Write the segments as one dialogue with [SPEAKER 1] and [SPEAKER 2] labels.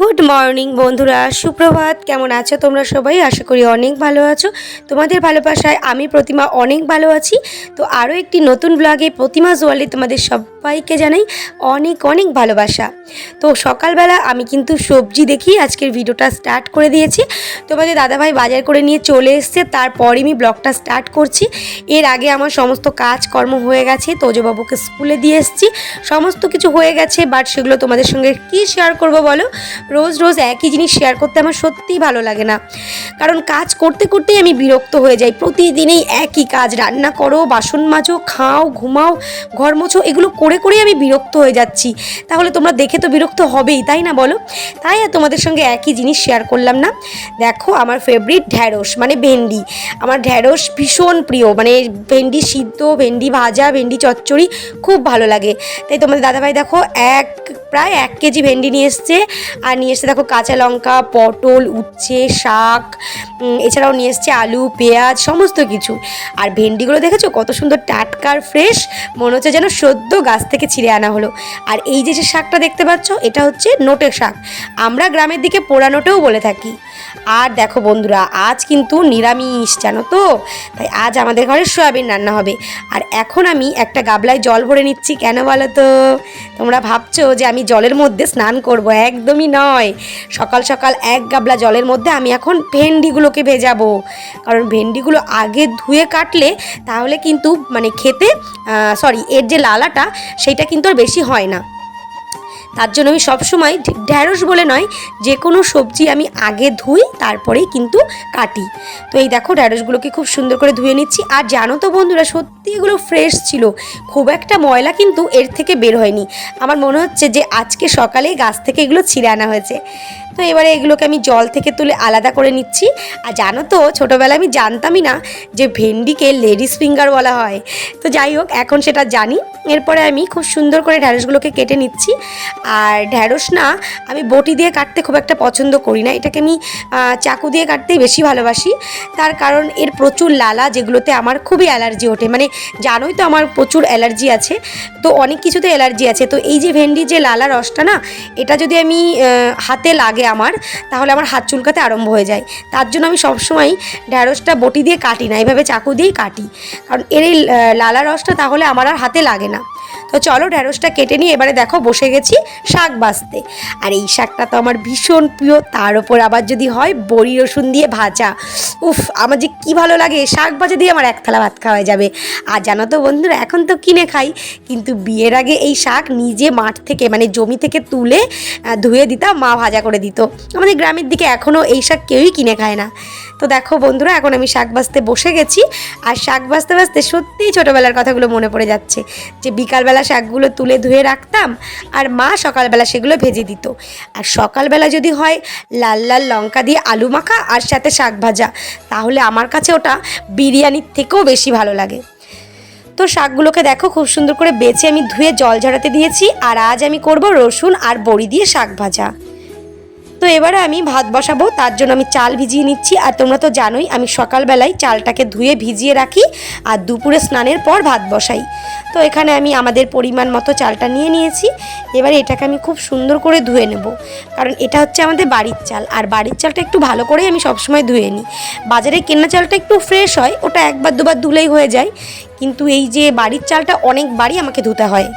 [SPEAKER 1] Good morning বন্ধুরা, সুপ্রভাত। কেমন আছো তোমরা সবাই? আশা করি অনেক ভালো আছো। তোমাদের ভালোবাসায় আমি প্রতিমা অনেক ভালো আছি। তো আরও একটি নতুন ব্লগে প্রতিমা জোয়ালি তোমাদের সবাইকে জানাই অনেক অনেক ভালোবাসা। তো সকালবেলা আমি কিন্তু সবজি দেখি আজকের ভিডিওটা স্টার্ট করে দিয়েছি। তোমাদের দাদাভাই বাজার করে নিয়ে চলে এসছে, তারপরে আমি ব্লগটা স্টার্ট করছি। এর আগে আমার সমস্ত কাজকর্ম হয়ে গেছে, তোজবাবুকে স্কুলে দিয়ে এসেছি, সমস্ত কিছু হয়ে গেছে। বাট সেগুলো তোমাদের সঙ্গে কী শেয়ার করবো বলো? রোজ রোজ একই জিনিস শেয়ার করতে আমার সত্যিই ভালো লাগে না, কারণ কাজ করতে করতেই আমি বিরক্ত হয়ে যাই। প্রতিদিনই একই কাজ, রান্না করো, বাসন মাজো, খাও, ঘুমাও, ঘর মোছো, এগুলো করে করেই আমি বিরক্ত হয়ে যাচ্ছি। তাহলে তোমরা দেখে তো বিরক্ত হবেই, তাই না বলো? তাই আর তোমাদের সঙ্গে একই জিনিস শেয়ার করলাম না। দেখো, আমার ফেভারিট ঢ্যাঁড়স মানে ভেন্ডি। আমার ঢ্যাঁড়স ভীষণ প্রিয়, মানে ভেন্ডি সিদ্ধ, ভেন্ডি ভাজা, ভেন্ডি চচ্চড়ি খুব ভালো লাগে। তাই তোমাদের দাদাভাই দেখো প্রায় 1 কেজি ভেন্ডি নিয়ে এসছে। আর নিয়ে এসছে দেখো কাঁচা লঙ্কা, পটল, উচ্ছে, শাক, এছাড়াও নিয়ে এসছে আলু, পেঁয়াজ, সমস্ত কিছু। আর ভেন্ডিগুলো দেখেছো কত সুন্দর টাটকা আর ফ্রেশ, মনে হচ্ছে যেন সদ্য গাছ থেকে ছিঁড়ে আনা হলো। আর এই যে শাকটা দেখতে পাচ্ছ, এটা হচ্ছে নোটে শাক, আমরা গ্রামের দিকে পোড়া নোটেও বলে থাকি। আর দেখো বন্ধুরা, আজ কিন্তু নিরামিষ, জানো তো? তাই আজ আমাদের ঘরে সয়াবিন রান্না হবে। আর এখন আমি একটা গাবলায় জল ভরে নিচ্ছি। কেন বলো তো? তোমরা ভাবছো যে আমি জলের মধ্যে স্নান করব, একদমই নয়। সকাল সকাল 1 গাবলা জলের মধ্যে আমি এখন ভেন্ডিগুলোকে ভেজাবো। কারণ ভেন্ডিগুলো আগে ধুয়ে কাটলে তাহলে কিন্তু মানে খেতে এর যে লালাটা সেইটা কিন্তু আর বেশি হয় না। তার জন্য আমি সবসময় ঢ্যাঁড়স বলে নয়, যে কোনো সবজি আমি আগে ধুই তারপরেই কিন্তু কাটি। তো এই দেখো ঢ্যাঁড়সগুলোকে খুব সুন্দর করে ধুয়ে নিচ্ছি। আর জানো তো বন্ধুরা, সত্যি এগুলো ফ্রেশ ছিল, খুব একটা ময়লা কিন্তু এর থেকে বের হয়নি। আমার মনে হচ্ছে যে আজকে সকালেই গাছ থেকে এগুলো ছিঁড়ে আনা হয়েছে। তো এবারে এগুলোকে আমি জল থেকে তুলে আলাদা করে নিচ্ছি। আর জানো তো, ছোটোবেলায় আমি জানতামই না যে ভেন্ডিকে লেডিস ফিঙ্গার বলা হয়। তো যাই হোক, এখন সেটা জানি। এরপরে আমি খুব সুন্দর করে ঢ্যাঁড়সগুলোকে কেটে নিচ্ছি। আর ঢ্যাঁড়স না আমি বটি দিয়ে কাটতে খুব একটা পছন্দ করি না, এটাকে আমি চাকু দিয়ে কাটতেই বেশি ভালোবাসি। তার কারণ এর প্রচুর লালা, যেগুলোতে আমার খুবই অ্যালার্জি ওঠে। মানে জানোই তো আমার প্রচুর অ্যালার্জি আছে, তো অনেক কিছুতে অ্যালার্জি আছে। তো এই যে ভেন্ডি যে লালা রসটা না, এটা যদি আমি হাতে লাগে আমার, তাহলে আমার হাত চুলকাতে আরম্ভ হয়ে যায়। তার জন্য আমি সবসময় ঢ্যাঁড়সটা বটি দিয়ে কাটি না, এইভাবে চাকু দিয়েই কাটি, কারণ এর এই লালা রসটা তাহলে আমার আর হাতে লাগে না। তো চলো ঢ্যাঁড়সটা কেটে নিয়ে এবারে দেখো বসে গেছি শাক বাছতে। আর এই শাকটা তো আমার ভীষণ প্রিয়, তার ওপর আবার যদি হয় বড়ি রসুন দিয়ে ভাজা, উফ, আমার যে কী ভালো লাগে। শাক ভাজা দিয়ে আমার 1 থালা ভাত খাওয়া যাবে। আর জানো তো বন্ধুরা, এখন তো কিনে খাই, কিন্তু বিয়ের আগে এই শাক নিজে মাঠ থেকে মানে জমি থেকে তুলে ধুয়ে দিতাম, মা ভাজা করে দিত। আমাদের গ্রামের দিকে এখনও এই শাক কেউই কিনে খায় না। তো দেখো বন্ধুরা, এখন আমি শাক বাছতে বসে গেছি। আর শাক বাছতে বাছতে সত্যিই ছোটোবেলার কথাগুলো মনে পড়ে যাচ্ছে, যে বিকালবেলা শাকগুলো তুলে ধুয়ে রাখতাম আর মা সকালবেলা সেগুলো ভেজে দিত। আর সকালবেলা যদি হয় লাল লাল লঙ্কা দিয়ে আলু মাখা আর সাথে শাক ভাজা, তাহলে আমার কাছে ওটা বিরিয়ানির থেকেও বেশি ভালো লাগে। তো শাকগুলোকে দেখো খুব সুন্দর করে বেছে আমি ধুয়ে জল ঝরাতে দিয়েছি। আর আজ আমি করব রসুন আর বড়ি দিয়ে শাক ভাজা। তো এবারে আমি ভাত বসাবো, তার জন্য আমি চাল ভিজিয়ে নিচ্ছি। আর তোমরা তো জানোই আমি সকালবেলায় চালটাকে ধুয়ে ভিজিয়ে রাখি আর দুপুরে স্নানের পর ভাত বসাই। তো এখানে আমি আমাদের পরিমাণ মতো চালটা নিয়ে নিয়েছি। এবারে এটাকে আমি খুব সুন্দর করে ধুয়ে নেব, কারণ এটা হচ্ছে আমাদের বাড়ির চাল। আর বাড়ির চালটা একটু ভালো করেই আমি সবসময় ধুয়ে নিই। বাজারে কেনা চালটা একটু ফ্রেশ হয়, ওটা 1বার 2বার ধুলেই হয়ে যায়, কিন্তু এই যে বাড়ির চালটা অনেকবারই আমাকে ধুতে হয়।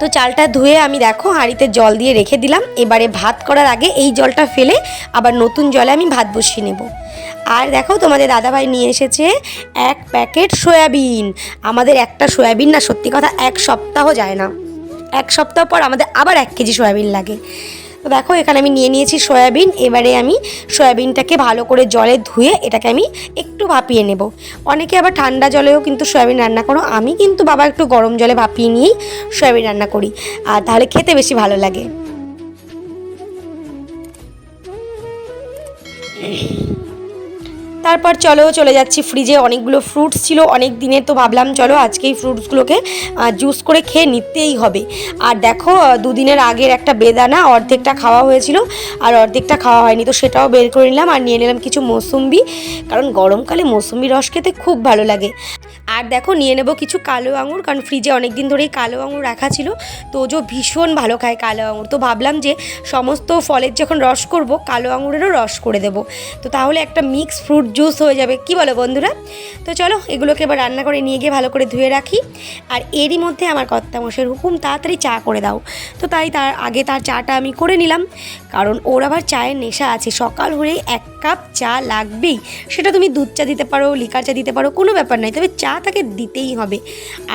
[SPEAKER 1] তো চালটা ধুয়ে আমি দেখো হাঁড়িতে জল দিয়ে রেখে দিলাম। এবারে ভাত করার আগে এই জলটা ফেলে আবার নতুন জলে আমি ভাত বসিয়ে নেব। আর দেখো তোমাদের দাদাভাই নিয়ে এসেছে 1 প্যাকেট সয়াবিন। আমাদের একটা সয়াবিন না, সত্যি কথা 1 সপ্তাহ যায় না। 1 সপ্তাহ পর আমাদের আবার 1 কেজি সয়াবিন লাগে। তো দেখো এখানে আমি নিয়ে নিয়েছি সয়াবিন। এবারে আমি সয়াবিনটাকে ভালো করে জলে ধুয়ে এটাকে আমি একটু ভাপিয়ে নেব। অনেকে আবার ঠান্ডা জলেও কিন্তু সয়াবিন রান্না করো, আমি কিন্তু বাবা একটু গরম জলে ভাপিয়ে নিয়েই সয়াবিন রান্না করি, আর তাহলে খেতে বেশি ভালো লাগে। তারপর চলে যাচ্ছি ফ্রিজে, অনেকগুলো ফ্রুটস ছিল অনেক দিনের, তো ভাবলাম চলো আজকে এই ফ্রুটসগুলোকে জুস করে খেয়ে নিতেই হবে। আর দেখো দুদিনের আগের একটা বেদানা অর্ধেকটা খাওয়া হয়েছিল আর অর্ধেকটা খাওয়া হয়নি, তো সেটাও বের করে নিলাম। আর নিয়ে নিলাম কিছু মৌসুম্বি, কারণ গরমকালে মৌসুম্বি রস খেতে খুব ভালো লাগে। আর দেখো নিয়ে নেব কিছু কালো আঙুর, কারণ ফ্রিজে অনেক দিন ধরেই কালো আঙুর রাখা ছিল, তো ও ভীষণ ভালো খায় কালো আঙুর, তো ভাবলাম যে সমস্ত ফলের যখন রস করব কালো আঙুরেরও রস করে দেব, তো তাহলে একটা মিক্স ফ্রুট জুস হয়ে যাবে। কি বলো বন্ধুরা? তো চলো এগুলোকে এবার রান্না করে নিয়ে গিয়ে ভালো করে ধুয়ে রাখি। আর এরই মধ্যে আমার কর্তামশাইয়ের হুকুম তাড়াতাড়ি চা করে দাও, তো তাই তার আগে তার চাটা আমি করে নিলাম, কারণ ওর আবার চায়ের নেশা আছে, সকাল হলেই 1 কাপ চা লাগবেই। সেটা তুমি দুধ চা দিতে পারো, লিকার চা দিতে পারো, কোনো ব্যাপার নয়, তবে চা তাকে দিতেই হবে।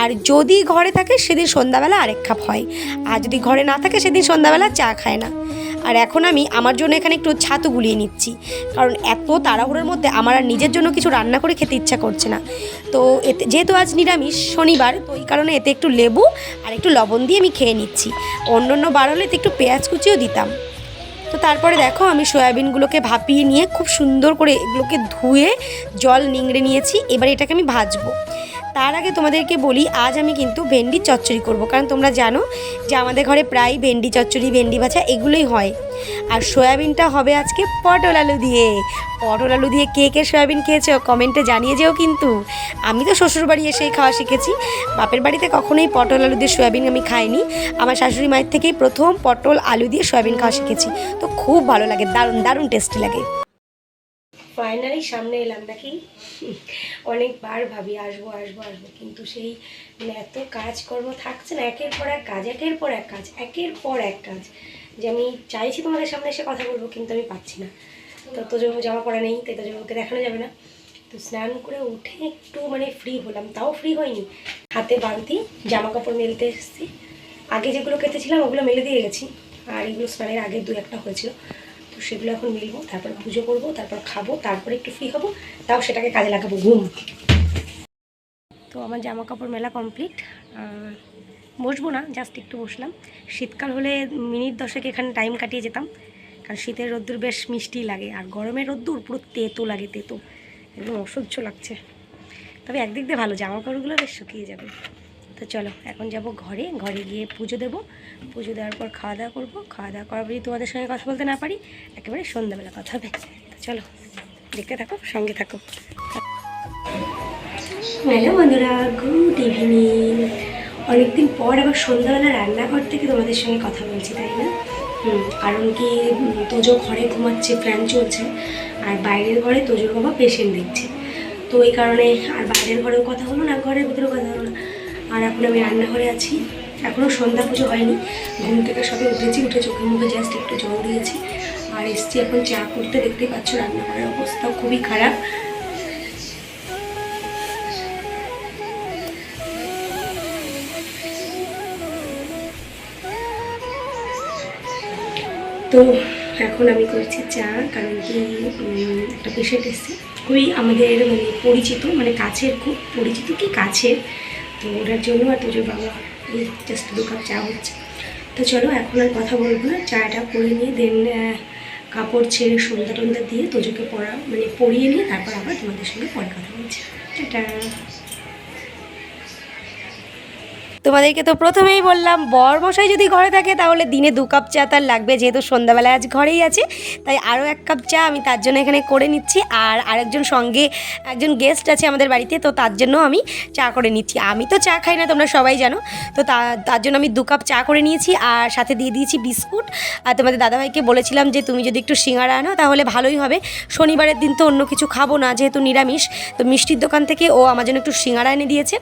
[SPEAKER 1] আর যদি ঘরে থাকে সেদিন সন্ধ্যাবেলা আরেক কাপ হয়, আর যদি ঘরে না থাকে সেদিন সন্ধ্যাবেলা চা খায় না। আর এখন আমি আমার জন্য এখানে একটু ছাতু গুলিয়ে নিচ্ছি, কারণ এত তাড়াহুড়োর মধ্যে আমার আর নিজের জন্য কিছু রান্না করে খেতে ইচ্ছা করছে না। তো এতে যেহেতু আজ নিরামিষ শনিবার, তো এই কারণে এতে একটু লেবু আর একটু লবণ দিয়ে আমি খেয়ে নিচ্ছি। অন্য বার হলে এতে একটু পেঁয়াজ কুচিও দিতাম। তো তারপরে দেখো আমি সয়াবিনগুলোকে ভাপিয়ে নিয়ে খুব সুন্দর করে এগুলোকে ধুয়ে জল নিংড়ে নিয়েছি, এবার এটাকে আমি ভাজবো। তার আগে তোমাদেরকে বলি, আজ আমি কিন্তু ভেন্ডি চচ্চড়ি করব, কারণ তোমরা জানো যে আমাদের ঘরে প্রায় ভেন্ডি চচ্চড়ি, ভেন্ডি ভাজা এগুলোই হয়। আর সয়াবিনটা হবে আজকে পটল আলু দিয়ে। পটল আলু দিয়ে কে কে সয়াবিন খেয়েছো কমেন্টে জানিয়ে যেও কিন্তু। আমি তো শ্বশুরবাড়ি এসেই খাওয়া শিখেছি, বাপের বাড়িতে কখনোই পটল আলু দিয়ে সয়াবিন আমি খাইনি। আমার শাশুড়ি মায়ের থেকেই প্রথম পটল আলু দিয়ে সয়াবিন খাওয়া শিখেছি, তো খুব ভালো লাগে, দারুণ দারুণ টেস্টি লাগে। ফাইনালি সামনে এলাম নাকি। অনেকবার ভাবি আসবো আসবো আসবো, কিন্তু সেই এত কাজকর্ম থাকছে না, একের পর এক কাজ, একের পর এক কাজ, একের পর এক কাজ, যে আমি চাইছি তোমাদের সামনে এসে কথা বলবো, কিন্তু আমি পাচ্ছি না। তো তোজোবু জামা পরা নেই, তাই তোজোবুকে দেখানো যাবে না। তো স্নান করে উঠে একটু ফ্রি হলাম, তাও ফ্রি হয়নি, হাতে বালতি, জামা কাপড় মেলতে এসেছি। আগে যেগুলো কেটেছিলাম ওগুলো মেলে দিয়ে গেছি, আর এগুলো স্নানের আগে 2-1টা হয়েছিল, তো সেগুলো এখন মিলবো, তারপর পুজো করবো, তারপর খাবো, তারপরে একটু ফ্রি হবো, তাও সেটাকে কাজে লাগাবো, ঘুম। তো আমার জামা কাপড় মেলা কমপ্লিট, বসবো না, জাস্ট একটু বসলাম। শীতকাল হলে মিনিট 10 এখানে টাইম কাটিয়ে যেতাম, কারণ শীতের রোদ্দুর বেশ মিষ্টি লাগে, আর গরমের রোদ্দুর পুরো তেতো লাগে, তেতো একদম অসহ্য লাগছে। তবে একদিক দিয়ে ভালো, জামা কাপড়গুলো বেশ শুকিয়ে যাবে। তো চলো এখন যাব ঘরে, ঘরে গিয়ে পুজো দেবো, পুজো দেওয়ার পর খাওয়া দাওয়া করবো, খাওয়া দাওয়া করার পরই তোমাদের সঙ্গে কথা বলতে না পারি, একেবারে সন্ধ্যাবেলা কথা হবে। তো চলো দেখতে থাকো, সঙ্গে থাকো। হ্যালো বন্ধুরা, গুড ইভিনিং। অনেকদিন পর আবার সন্ধ্যাবেলা রান্নাঘর থেকে তোমাদের সঙ্গে কথা বলছি, তাই না? কারণ কি, তোজো ঘরে ঘুমাচ্ছে, ফ্যান চলছে, আর বাইরের ঘরে তোজোর বাবা পেশেন্ট দেখছে, তো এই কারণে আর বাইরের ঘরেও কথা হলো না, ঘরের ভিতরেও কথা হলো না। আর এখন আমি রান্নাঘরে আছি, এখনও সন্ধ্যা পুজো হয়নি, ঘুম থেকে সবে উঠেছি, উঠে চোখের মুখে জাস্ট একটু জল দিয়েছি আর এসছি এখন চা করতে। দেখতেই পাচ্ছ রান্নাঘরের অবস্থাও খুবই খারাপ। তো এখন আমি করছি চা, কারণ কি একটা পেশেন্ট এসছে, খুবই আমাদের পরিচিত, কাছের, খুব পরিচিত কি কাছের, তো ওটার জন্য আর তোজোর বাবা এই জাস্ট 2 কাপ চা হচ্ছে। তো চলো এখন আর কথা বলবো না, চাটা করে নিয়ে দেন কাপড় ছেড়ে সন্ধ্যা টন্ধা দিয়ে তোজোকে পরিয়ে নিয়ে তারপর আবার তোমাদের সঙ্গে পরে কথা বলছি। টাটা। তোমাদেরকে তো প্রথমেই বললাম, বরমশাই যদি ঘরে থাকে তাহলে দিনে 2 কাপ চা তার লাগবে, যেহেতু সন্ধ্যাবেলায় আজ ঘরেই আছে, তাই আরও 1 কাপ চা আমি তার জন্য এখানে করে নিচ্ছি। আর আরেকজন সঙ্গে একজন গেস্ট আছে আমাদের বাড়িতে, তো তার জন্য আমি চা করে নিচ্ছি। আমি তো চা খাই না, তোমরা সবাই জানো, তো তার জন্য আমি 2 কাপ চা করে নিয়েছি, আর সাথে দিয়ে দিয়েছি বিস্কুট। আর তোমাদের দাদাভাইকে বলেছিলাম যে তুমি যদি একটু সিঙ্গারা আনো তাহলে ভালোই হবে, শনিবারের দিন তো অন্য কিছু খাবো না, যেহেতু নিরামিষ, তো মিষ্টির দোকান থেকে ও আমার জন্য একটু সিঙ্গারা এনে দিয়েছে।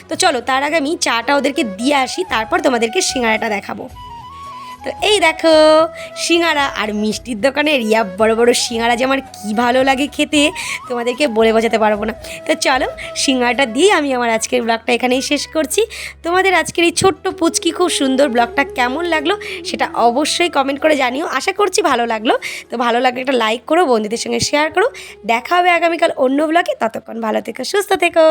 [SPEAKER 1] তো চলো তার আগে আমি চাটা ওদেরকে দিয়ে আসি, তারপর তোমাদেরকে সিঙ্গারাটা দেখাবো। তো এই দেখো সিঙ্গারা, আর মিষ্টির দোকানে রিয়া বড় বড় সিঙ্গারা যে আমার কী ভালো লাগে খেতে, তোমাদেরকে বলে বোঝাতে পারবো না। তো চলো সিঙ্গারাটা দিয়ে আমি আমার আজকের ব্লগটা এখানেই শেষ করছি। তোমাদের আজকের এই ছোট্ট পুচকি খুব সুন্দর ব্লগটা কেমন লাগলো সেটা অবশ্যই কমেন্ট করে জানিও, আশা করছি ভালো লাগলো। তো ভালো লাগলে একটা লাইক করো, বন্ধুদের সঙ্গে শেয়ার করো। দেখা হবে আগামীকাল অন্য ব্লগে, ততক্ষণ ভালো থেকো, সুস্থ থেকো।